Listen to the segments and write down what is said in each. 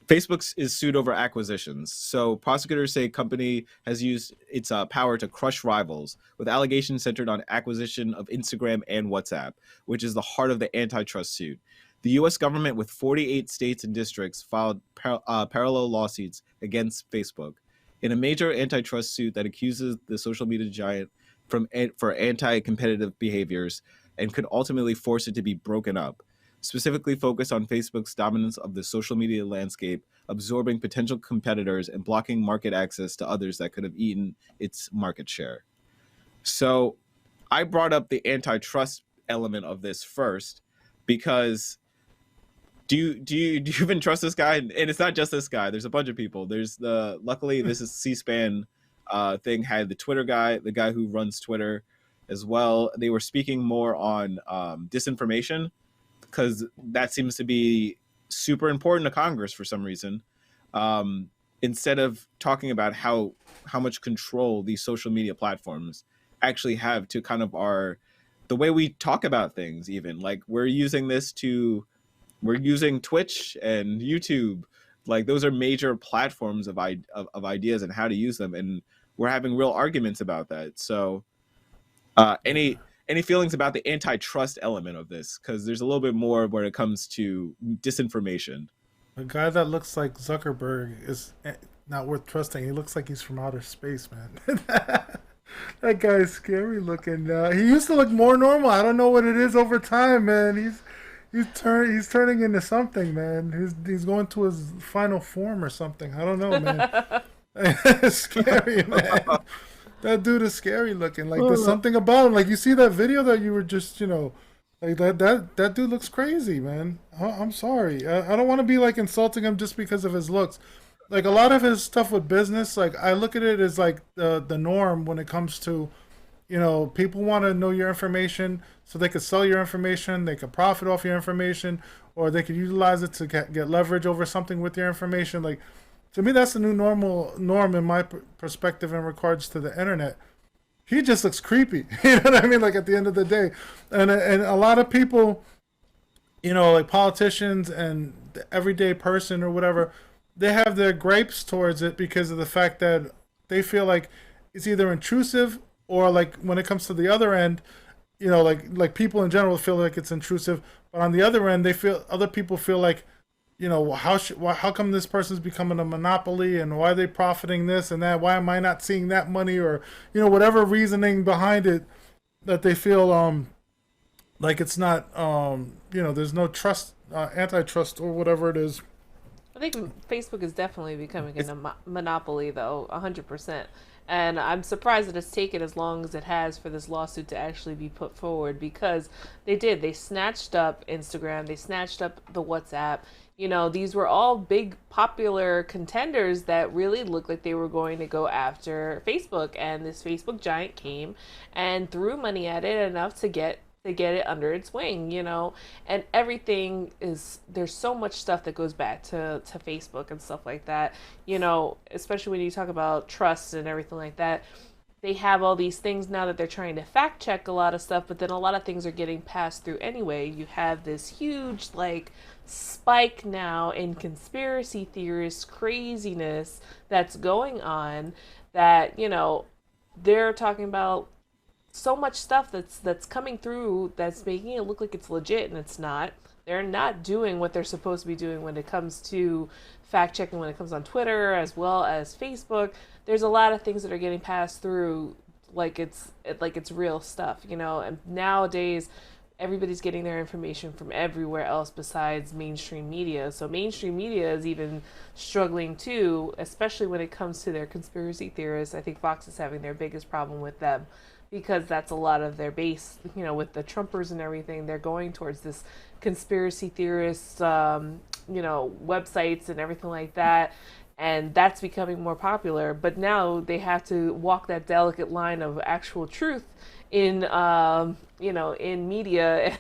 Facebook is sued over acquisitions. So prosecutors say company has used its power to crush rivals, with allegations centered on acquisition of Instagram and WhatsApp, which is the heart of the antitrust suit. The U.S. government, with 48 states and districts, filed parallel lawsuits against Facebook in a major antitrust suit that accuses the social media giant for anti-competitive behaviors and could ultimately force it to be broken up, specifically focused on Facebook's dominance of the social media landscape, absorbing potential competitors and blocking market access to others that could have eaten its market share. So I brought up the antitrust element of this first because do you even trust this guy? And it's not just this guy. There's a bunch of people. There's the luckily this is C-SPAN thing had the Twitter guy, the guy who runs Twitter as well. They were speaking more on disinformation because that seems to be super important to Congress for some reason. Instead of talking about how much control these social media platforms actually have to kind of our the way we talk about things, even like we're using Twitch and YouTube. Like those are major platforms of ideas and how to use them, and we're having real arguments about that. So, uh, any Yeah. any feelings about the antitrust element of this? Because there's a little bit more when it comes to disinformation. A guy that looks like Zuckerberg is not worth trusting. He looks like he's from outer space, man. That guy's scary looking. He used to look more normal. I don't know what it is over time, man. He's turning into something, man. He's going to his final form or something. I don't know, man. It's scary, man. That dude is scary looking. Like there's something about him. Like you see that video that you were just, like that dude looks crazy, man. I'm sorry. I don't want to be like insulting him just because of his looks. Like a lot of his stuff with business, like I look at it as like the norm when it comes to, people want to know your information so they could sell your information, they could profit off your information, or they could utilize it to get leverage over something with your information. Like to me, that's the new norm in my perspective in regards to the internet. He just looks creepy. You know what I mean? Like at the end of the day, and a lot of people, like politicians and the everyday person or whatever, they have their gripes towards it because of the fact that they feel like it's either intrusive or like when it comes to the other end, like people in general feel like it's intrusive, but on the other end, other people feel like, how come this person's becoming a monopoly and why are they profiting this and that? Why am I not seeing that money or whatever reasoning behind it that they feel like it's not there's no trust, antitrust or whatever it is. I think Facebook is definitely becoming It's a monopoly, though, 100%. And I'm surprised that it's taken as long as it has for this lawsuit to actually be put forward because they did. They snatched up Instagram, they snatched up the WhatsApp. These were all big popular contenders that really looked like they were going to go after Facebook. And this Facebook giant came and threw money at it enough to get it under its wing. And everything is there's so much stuff that goes back to Facebook and stuff like that, especially when you talk about trust and everything like that. They have all these things now that they're trying to fact check a lot of stuff, but then a lot of things are getting passed through anyway. You have this huge like spike now in conspiracy theorist craziness that's going on that, they're talking about so much stuff that's coming through that's making it look like it's legit and it's not. They're not doing what they're supposed to be doing when it comes to fact checking when it comes on Twitter as well as Facebook. There's a lot of things that are getting passed through like it's real stuff, and nowadays everybody's getting their information from everywhere else besides mainstream media. So mainstream media is even struggling too, especially when it comes to their conspiracy theorists. I think Fox is having their biggest problem with them because that's a lot of their base, with the Trumpers and everything. They're going towards this conspiracy theorist, websites and everything like that. And that's becoming more popular. But now they have to walk that delicate line of actual truth in media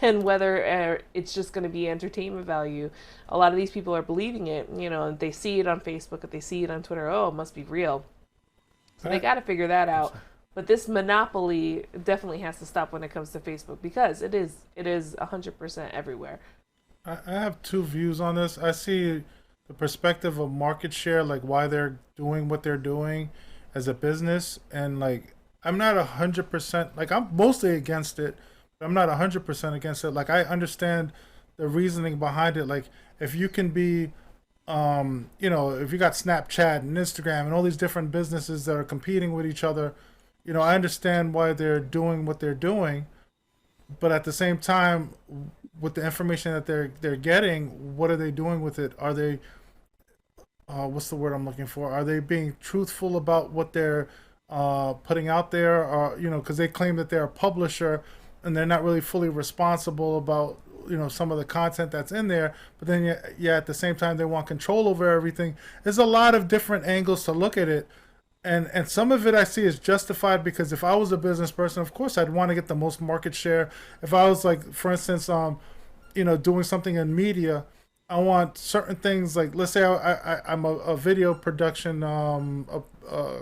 and whether it's just going to be entertainment value. A lot of these people are believing it, they see it on Facebook, if they see it on Twitter, oh, it must be real. So they I, got to figure that I'm out. sorry. But this monopoly definitely has to stop when it comes to Facebook because it is 100% everywhere. I have two views on this. I see the perspective of market share, like why they're doing what they're doing as a business, and like I'm not 100% like I'm mostly against it, but I'm not 100% against it. Like I understand the reasoning behind it. Like if you can be if you got Snapchat and Instagram and all these different businesses that are competing with each other, I understand why they're doing what they're doing, but at the same time, with the information that they're getting, what are they doing with it? Are they what's the word I'm looking for? Are they being truthful about what they're putting out there? Or because they claim that they're a publisher and they're not really fully responsible about some of the content that's in there. But then yeah, at the same time they want control over everything. There's a lot of different angles to look at it. And some of it I see is justified because if I was a business person, of course I'd want to get the most market share. If I was like, for instance, doing something in media, I want certain things like, let's say I'm a video production, a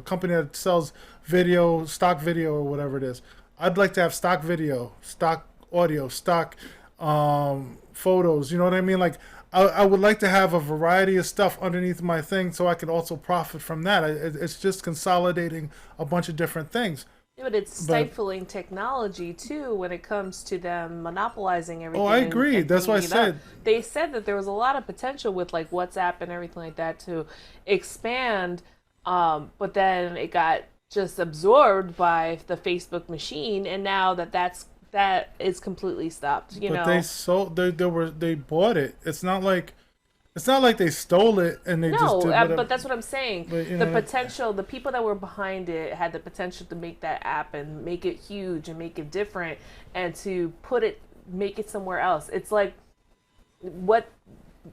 company that sells video, stock video or whatever it is. I'd like to have stock video, stock audio, stock photos. You know what I mean? Like I would like to have a variety of stuff underneath my thing so I could also profit from that. It's just consolidating a bunch of different things. Yeah, but it's But stifling technology too when it comes to them monopolizing oh, everything I and, agree. and That's what I bringing it up. said. They said that there was a lot of potential with like WhatsApp and everything like that to expand, but then it got just absorbed by the Facebook machine, and now that is completely stopped. You But they know, sold. They bought it. It's not like they stole it and they just no, did whatever. but that's what I'm saying. But The potential, the people that were behind it had the potential to make that app and make it huge and make it different and to make it somewhere else. It's like what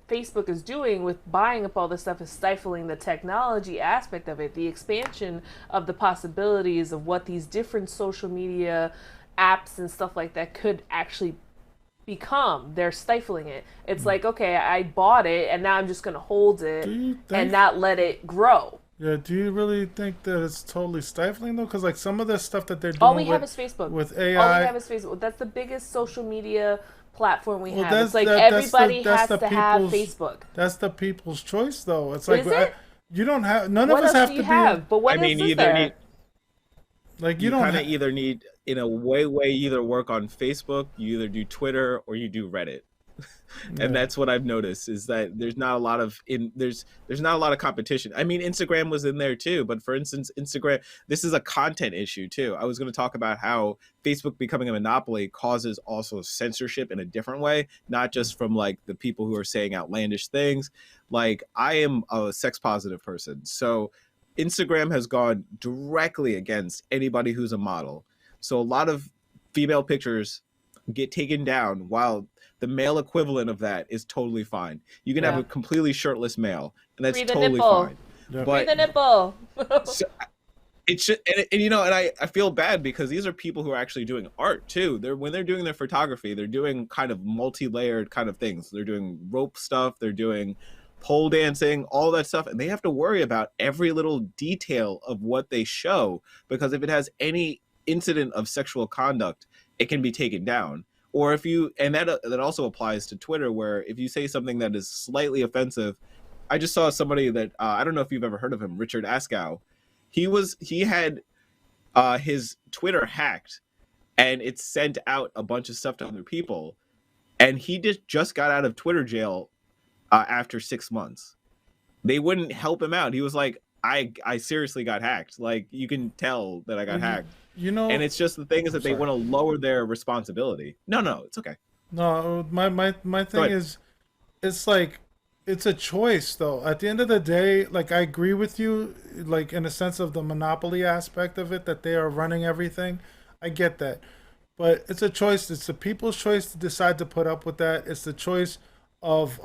Facebook is doing with buying up all this stuff is stifling the technology aspect of it, the expansion of the possibilities of what these different social media apps and stuff like that could actually become. They're stifling it. It's like, okay, I bought it and now I'm just going to hold Do it you and think? not let it grow. Yeah. Do you really think that it's totally stifling though? Because like some of the stuff that they're All we doing have with is Facebook. All we AI. have is Facebook. That's the biggest social media platform we Well, have. It's like that's everybody that's has the to have people's Facebook. that's the people's choice though. It's like Is it? you don't have none of What us else have do to you be have? But I what mean, else you is either need there? like you you don't kind of ha- either need in a way either work on Facebook, you either do Twitter or you do Reddit. And yeah. that's what I've noticed is that there's not a lot of competition. I mean, Instagram was in there too, but for instance, Instagram, this is a content issue too. I was going to talk about how Facebook becoming a monopoly causes also censorship in a different way, not just from like the people who are saying outlandish things. Like I am a sex positive person, so Instagram has gone directly against anybody who's a model. So a lot of female pictures get taken down while the male equivalent of that is totally fine. You can have Yeah. a completely shirtless male and that's Free the totally nipple. fine. Yeah. Free But the nipple. so it should, and you know, and I feel bad because these are people who are actually doing art too. They're when they're doing their photography, they're doing kind of multi-layered kind of things. They're doing rope stuff, they're doing pole dancing, all that stuff, and they have to worry about every little detail of what they show because if it has any incident of sexual conduct, it can be taken down. Or if you, and that also applies to Twitter, where if you say something that is slightly offensive, I just saw somebody that I don't know if you've ever heard of him, Richard Askow. He had his Twitter hacked, and it sent out a bunch of stuff to other people, and he just got out of Twitter jail after 6 months. They wouldn't help him out. He was like, I seriously got hacked. Like you can tell that I got Well, you, hacked. you And know. it's just the thing is I'm that they sorry. want to lower their responsibility. No, it's okay. No, my Go thing ahead. is, it's like, it's a choice though. At the end of the day, like I agree with you, like in a sense of the monopoly aspect of it, that they are running everything. I get that, but it's a choice. It's the people's choice to decide to put up with that. It's the choice of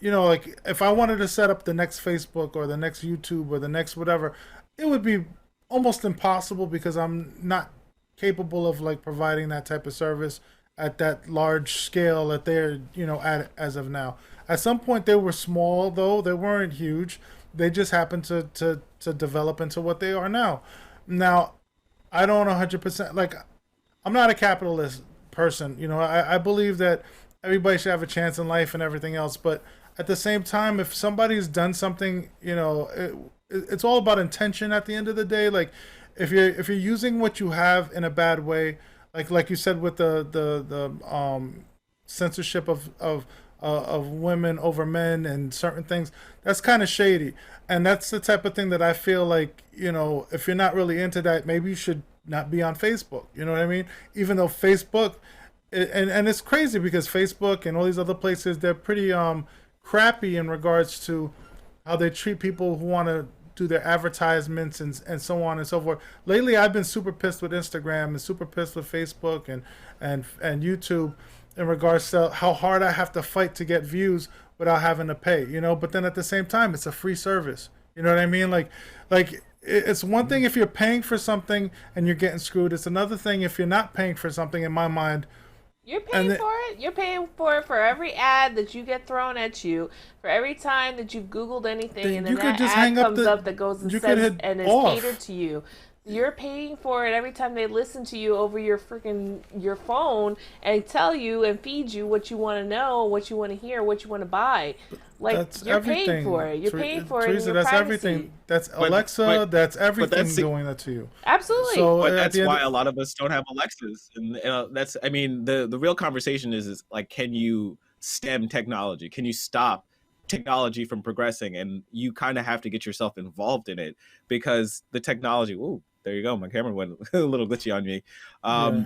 like if I wanted to set up the next Facebook or the next YouTube or the next whatever, it would be almost impossible because I'm not capable of like providing that type of service at that large scale that they're at as of now. At some point they were small though, they weren't huge. They just happened to develop into what they are now. Now I don't 100% like, I'm not a capitalist person. I believe that everybody should have a chance in life and everything else, but at the same time, if somebody's done something, it's all about intention at the end of the day. Like, if you're using what you have in a bad way, like you said with the censorship of women over men and certain things, that's kind of shady. And that's the type of thing that I feel like, if you're not really into that, maybe you should not be on Facebook. You know what I mean? Even though Facebook, and it's crazy because Facebook and all these other places, they're pretty crappy in regards to how they treat people who want to do their advertisements and so on and so forth. Lately, I've been super pissed with Instagram and super pissed with Facebook and YouTube in regards to how hard I have to fight to get views without having to pay. But then at the same time, it's a free service. You know what I mean? Like it's one thing if you're paying for something and you're getting screwed. It's another thing if you're not paying for something. In my mind, you're paying for it. You're paying for it for every ad that you get thrown at you, for every time that you've Googled anything, and then that ad comes up that goes and says and is catered to you. You're paying for it every time they listen to you over your phone and tell you and feed you what you want to know, what you want to hear, what you want to buy. Like, that's you're everything. paying for it. You're paying for Teresa, it in your that's privacy. everything. That's Alexa. That's everything doing that to you. Absolutely. So but that's why a lot of us don't have Alexas, and that's. I mean, the real conversation is like, can you stem technology? Can you stop technology from progressing? And you kind of have to get yourself involved in it, because the technology. Ooh, there you go. My camera went a little glitchy on me.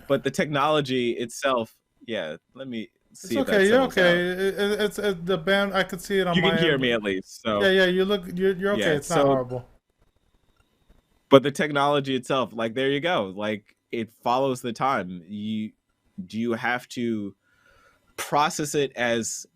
But the technology itself. Yeah. Let me. It's okay. You're okay. It's the band. I could see it on my. You can hear me at least. So yeah. You're okay. Yeah, it's not horrible. But the technology itself, like, there you go. Like, it follows the time. You have to process it as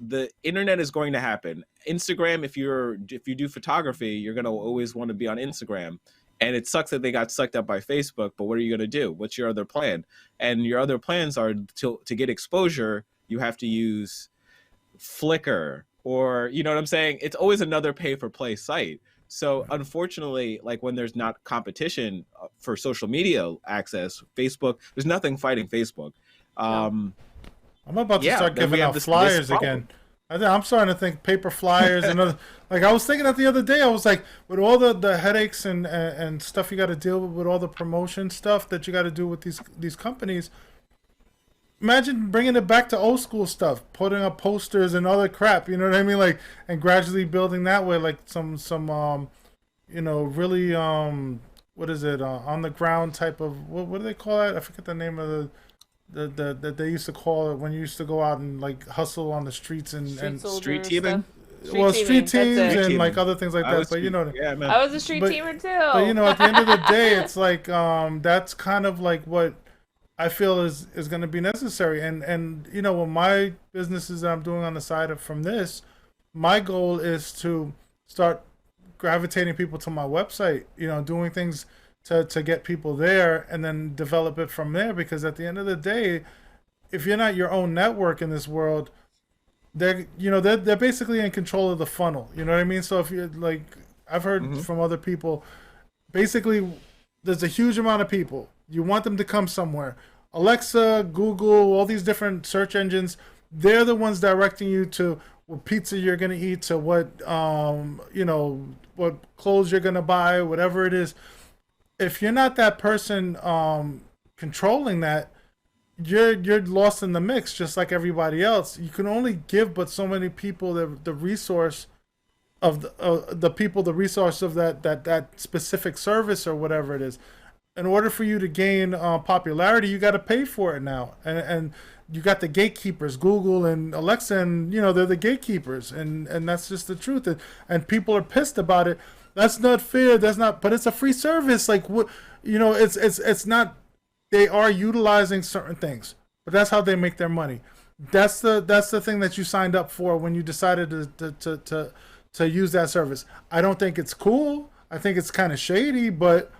the internet is going to happen. Instagram, if you do photography, you're gonna always want to be on Instagram. And it sucks that they got sucked up by Facebook, but what are you going to do? What's your other plan? And your other plans are to get exposure, you have to use Flickr, or, you know what I'm saying? It's always another pay-for-play site. So unfortunately, like, when there's not competition for social media access, Facebook, there's nothing fighting Facebook. I'm about to start giving out flyers again. I'm starting to think paper flyers and other, like, I was thinking that the other day. I was like, with all the headaches and stuff you got to deal with all the promotion stuff that you got to do with these companies. Imagine bringing it back to old school stuff, putting up posters and other crap. You know what I mean? Like, and gradually building that way, like some really what is it, on the ground type of, what do they call it? I forget the name of the that they used to call it when you used to go out and, like, hustle on the streets and street teaming. Street teams and like other things like that. But I was a street teamer too. But at the end of the day, it's like that's kind of like what I feel is going to be necessary. And with my businesses that I'm doing on the side from this, my goal is to start gravitating people to my website. Doing things to get people there and then develop it from there, because at the end of the day, if you're not your own network in this world, they're basically in control of the funnel. You know what I mean? So if you're like, I've heard from other people, basically there's a huge amount of people. You want them to come somewhere. Alexa, Google, all these different search engines, they're the ones directing you to what pizza you're going to eat, to what what clothes you're going to buy, whatever it is. If you're not that person controlling that, you're lost in the mix, just like everybody else. You can only give but so many people the resource of the resource of that specific service or whatever it is. In order for you to gain popularity, you got to pay for it now, and you got the gatekeepers, Google and Alexa, and they're the gatekeepers, and that's just the truth. And people are pissed about it. That's not fair. That's not. But it's a free service. Like, what, it's not. They are utilizing certain things, but that's how they make their money. That's the thing that you signed up for when you decided to use that service. I don't think it's cool. I think it's kind of shady. But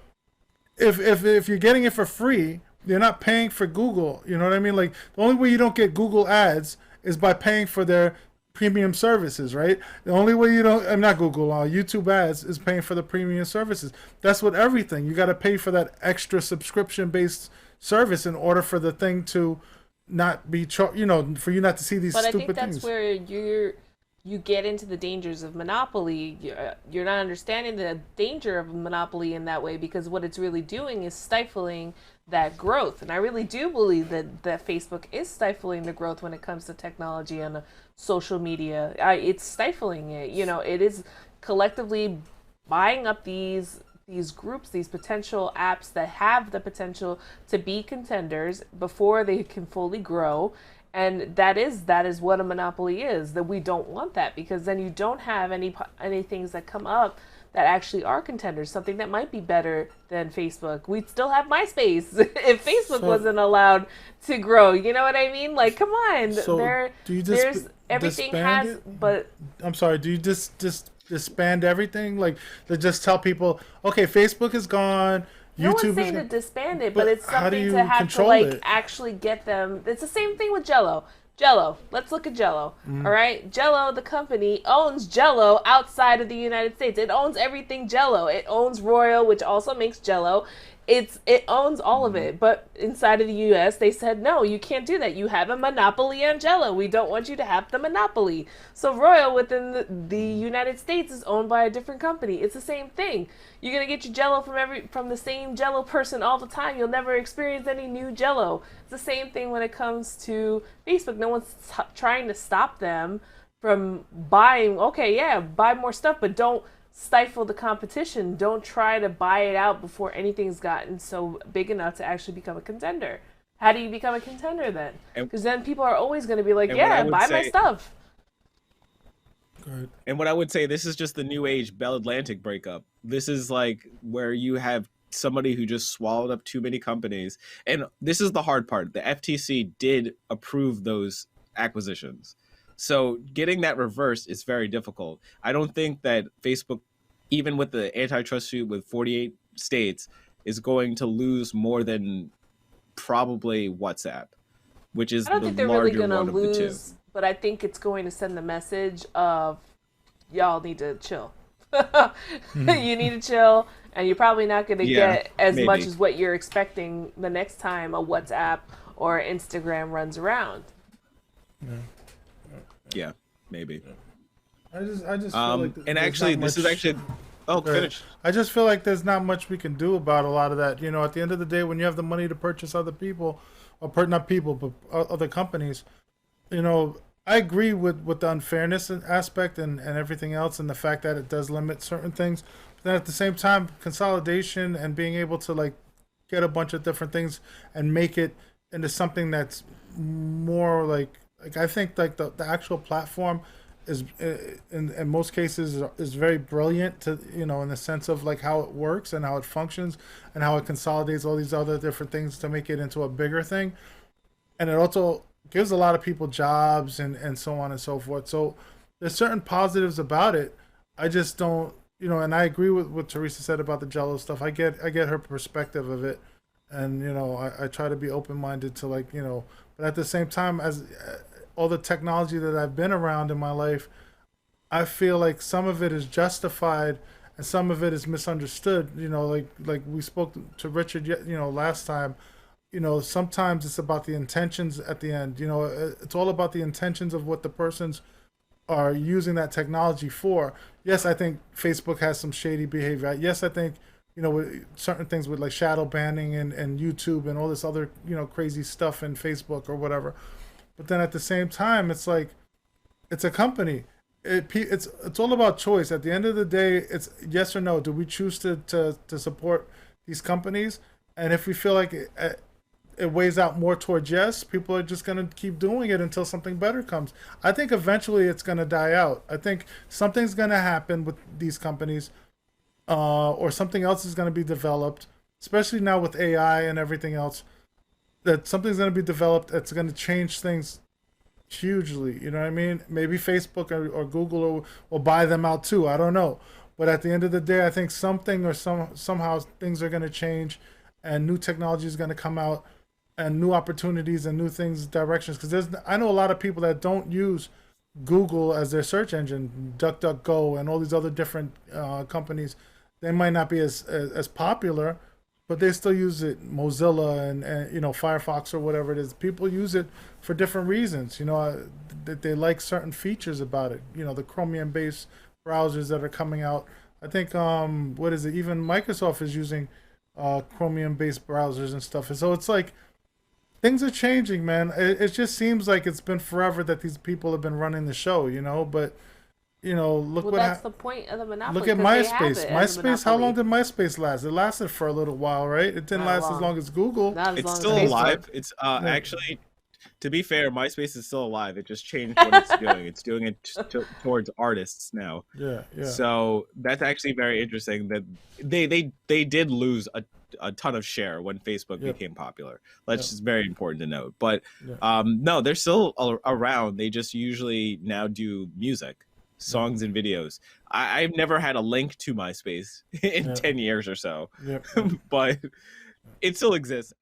if you're getting it for free, you're not paying for Google. You know what I mean? Like, the only way you don't get Google ads is by paying for their premium services, right? The only way you don't, I'm not Google, YouTube ads is paying for the premium services. That's what everything. You got to pay for that extra subscription based service in order for the thing to not be for you not to see these But I think stupid that's things. where you get into the dangers of monopoly. You're not understanding the danger of monopoly in that way, because what it's really doing is stifling that growth. And I really do believe that Facebook is stifling the growth when it comes to technology and social media. It's stifling it. It is collectively buying up these groups, these potential apps that have the potential to be contenders before they can fully grow. And that is what a monopoly is. That we don't want that, because then you don't have any things that come up that actually are contenders, something that might be better than Facebook. We'd still have MySpace if Facebook So wasn't allowed to grow. You know what I mean? Like, come on, so do you there's everything disband has, it? but I'm sorry. Do you just disband everything? Like to just tell people, okay, Facebook is gone, no one's YouTube is saying to gone. disband it, but But it's how do something you to have to control like it? actually get them. It's the same thing with Jello. Jello. Let's look at Jello. All right, Jello, the company owns Jello outside of the United States. It owns everything Jello. It owns Royal, which also makes Jello. It owns all of it, but inside of the U.S. they said no, you can't do that. You have a monopoly on Jello. We don't want you to have the monopoly. So Royal within the United States is owned by a different company. It's the same thing. You're gonna get your Jello from the same Jello person all the time. You'll never experience any new Jello. It's the same thing when it comes to Facebook. No one's trying to stop them from buying. Okay, yeah, buy more stuff, but don't stifle the competition. Don't try to buy it out before anything's gotten so big enough to actually become a contender. How do you become a contender then? And, Because then people are always going to be like, and what I yeah, would buy my say, stuff. Good. and what I would say, this is just the new age Bell Atlantic breakup. This is like where you have somebody who just swallowed up too many companies. And this is the hard part. The FTC did approve those acquisitions. So getting that reversed is very difficult. I don't think that Facebook, even with the antitrust suit with 48 states, is going to lose more than probably WhatsApp, which is I don't the think they're really larger going to one of the two. lose, but I think it's going to send the message of y'all need to chill. You need to chill, and you're probably not going to Yeah, get as much maybe. as what you're expecting the next time a WhatsApp or Instagram runs around. Yeah, maybe. I just feel like And there's actually, not this is much- actually. Oh, Right. finish. I just feel like there's not much we can do about a lot of that. At the end of the day, when you have the money to purchase other people, or not people, but other companies, I agree with the unfairness aspect and everything else, and the fact that it does limit certain things. But then at the same time, consolidation and being able to like get a bunch of different things and make it into something that's more like I think like the actual platform is in most cases is very brilliant to in the sense of like how it works and how it functions and how it consolidates all these other different things to make it into a bigger thing, and it also gives a lot of people jobs and so on and so forth. So there's certain positives about it. I just don't and I agree with what Teresa said about the Jello stuff. I get her perspective of it, and I try to be open minded to like but at the same time, as all the technology that I've been around in my life, I feel like some of it is justified and some of it is misunderstood. Like we spoke to Richard, last time. Sometimes it's about the intentions at the end. It's all about the intentions of what the persons are using that technology for. Yes, I think Facebook has some shady behavior. Yes, I think with certain things with like shadow banning and YouTube and all this other crazy stuff in Facebook or whatever. But then at the same time, it's like it's a company. It's all about choice. At the end of the day, it's yes or no. Do we choose to support these companies? And if we feel like it weighs out more towards yes, people are just going to keep doing it until something better comes. I think eventually it's going to die out. I think something's going to happen with these companies, or something else is going to be developed, especially now with AI and everything else, that something's going to be developed that's going to change things hugely. You know what I mean? Maybe Facebook or Google will buy them out too. I don't know. But at the end of the day, I think something or somehow things are going to change and new technology is going to come out and new opportunities and new things, directions. Because I know a lot of people that don't use Google as their search engine, DuckDuckGo and all these other different companies. They might not be as popular, but they still use it. Mozilla and Firefox or whatever it is. People use it for different reasons. That they like certain features about it. The Chromium based browsers that are coming out. I think what is it? Even Microsoft is using Chromium based browsers and stuff. And so it's like things are changing, man. It just seems like it's been forever that these people have been running the show. But look Well, what that's the point of the monopoly. look at 'Cause they have MySpace. it as a MySpace, how long monopoly. did MySpace last? It lasted for a little while, right? It didn't Not last as long. long as Google. Not as It's long as still Facebook. alive. It's Yeah, actually, to be fair, MySpace is still alive. It just changed what it's doing. It's doing it towards artists now. yeah, yeah, So that's actually very interesting that they did lose a ton of share when Facebook yep, became popular. That's yep, just very important to note. But yeah, no, they're still around. They just usually now do music, yeah, songs, and videos. I've never had a link to MySpace in yeah, 10 years or so, yep, yep. but it still exists.